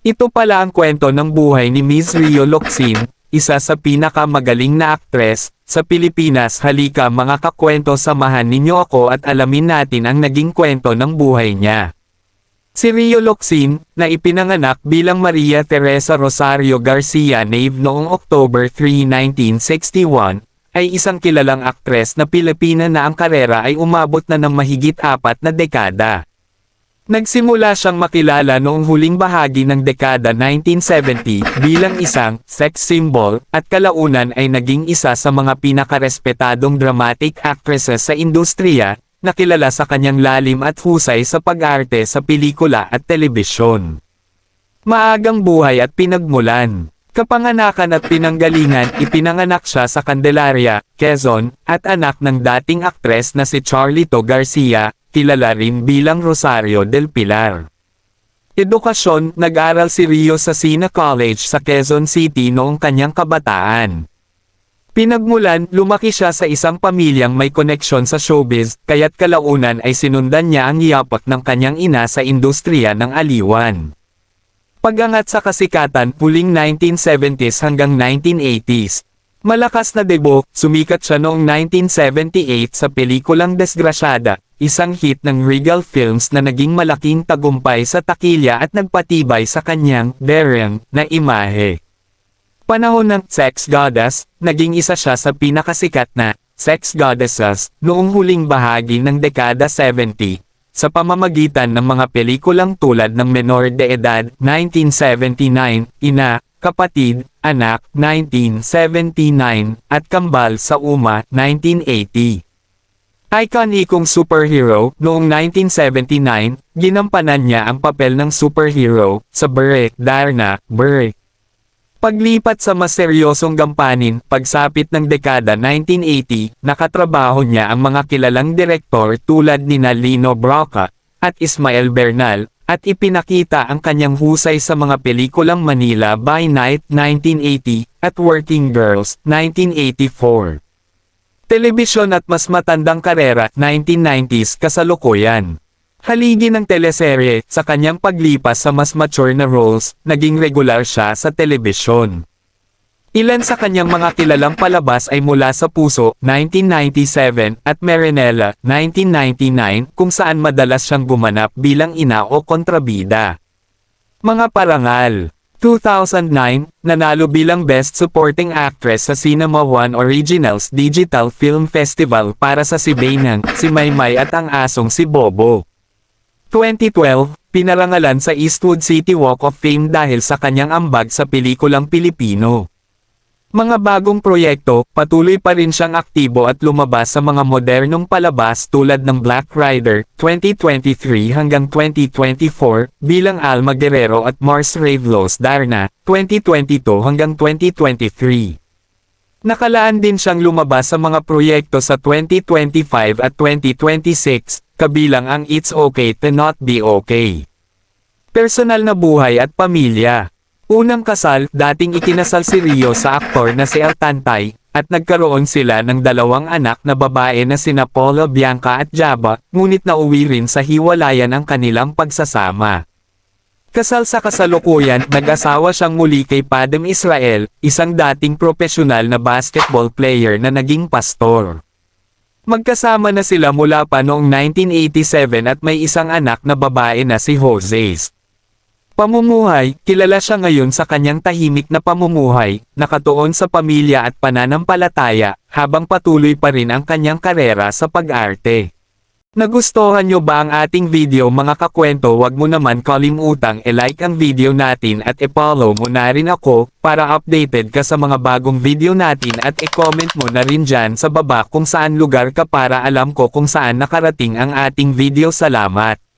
Ito pala ang kwento ng buhay ni Ms. Rio Locsin, isa sa pinakamagaling na aktres sa Pilipinas. Halika mga kakwento, samahan ninyo ako at alamin natin ang naging kwento ng buhay niya. Si Rio Locsin, na ipinanganak bilang Maria Teresa Rosario Garcia Nave noong October 3, 1961, ay isang kilalang aktres na Pilipina na ang karera ay umabot na ng mahigit 4 na dekada. Nagsimula siyang makilala noong huling bahagi ng dekada 1970 bilang isang sex symbol at kalaunan ay naging isa sa mga pinakarespetadong dramatic actresses sa industriya, na kilala sa kanyang lalim at husay sa pag-arte sa pelikula at telebisyon. Maagang buhay at pinagmulan. Kapanganakan at pinanggalingan, ipinanganak siya sa Candelaria, Quezon, at anak ng dating aktres na si Charlito Garcia, kilala rin bilang Rosario del Pilar. Edukasyon, nag-aral si Rio sa Sina College sa Quezon City noong kanyang kabataan. Pinagmulan, lumaki siya sa isang pamilyang may koneksyon sa showbiz, kaya't kalaunan ay sinundan niya ang yapak ng kanyang ina sa industriya ng aliwan. Pagangat sa kasikatan, huling 1970s hanggang 1980s. Malakas na debut, sumikat siya noong 1978 sa pelikulang Desgraciada, isang hit ng Regal Films na naging malaking tagumpay sa takilya at nagpatibay sa kanyang daring na imahe. Panahon ng Sex Goddess, naging isa siya sa pinakasikat na sex goddesses noong huling bahagi ng dekada 70, sa pamamagitan ng mga pelikulang tulad ng Menor de Edad 1979, Ina, Kapatid, Anak 1979, at Kambal sa Uma 1980. Ikonikong superhero, noong 1979, ginampanan niya ang papel ng superhero sa Beret Darna, Beret. Paglipat sa mas seryosong gampanin, pagsapit ng dekada 1980, nakatrabaho niya ang mga kilalang direktor tulad nina Lino Brocka at Ismael Bernal, at ipinakita ang kanyang husay sa mga pelikulang Manila by Night 1980 at Working Girls 1984. Telebisyon at mas matandang karera 1990s kasalukuyan. Haligi ng teleserye, sa kanyang paglipas sa mas mature na roles, naging regular siya sa telebisyon. Ilan sa kanyang mga kilalang palabas ay Mula sa Puso, 1997, at Marinela, 1999, kung saan madalas siyang gumanap bilang ina o kontrabida. Mga parangal. 2009, nanalo bilang Best Supporting Actress sa Cinema One Originals Digital Film Festival para sa Si Bainang, Si Maymay at ang asong si Bobo. 2012, pinarangalan sa Eastwood City Walk of Fame dahil sa kanyang ambag sa pelikulang Pilipino. Mga bagong proyekto, patuloy pa rin siyang aktibo at lumabas sa mga modernong palabas tulad ng Black Rider, 2023 hanggang 2024, bilang Alma Guerrero at Mars Ravlos Darna, 2022 hanggang 2023. Nakalaan din siyang lumabas sa mga proyekto sa 2025 at 2026, kabilang ang It's Okay to Not Be Okay. Personal na buhay at pamilya. Unang kasal, dating ikinasal si Rio sa aktor na si El Tantay, at nagkaroon sila ng 2 anak na babae na sina Paula Bianca at Jaba, ngunit nauwi rin sa hiwalayan ang kanilang pagsasama. Kasal sa kasalukuyan, nag-asawa siyang muli kay Padem Israel, isang dating profesional na basketball player na naging pastor. Magkasama na sila mula pa noong 1987 at may isang anak na babae na si Jose. Pamumuhay, kilala siya ngayon sa kanyang tahimik na pamumuhay, nakatuon sa pamilya at pananampalataya, habang patuloy pa rin ang kanyang karera sa pag-arte. Nagustuhan nyo ba ang ating video mga kakwento? Wag mo naman kalimutang i-like ang video natin at i-follow mo na rin ako, para updated ka sa mga bagong video natin at i-comment mo na rin dyan sa baba kung saan lugar ka para alam ko kung saan nakarating ang ating video. Salamat!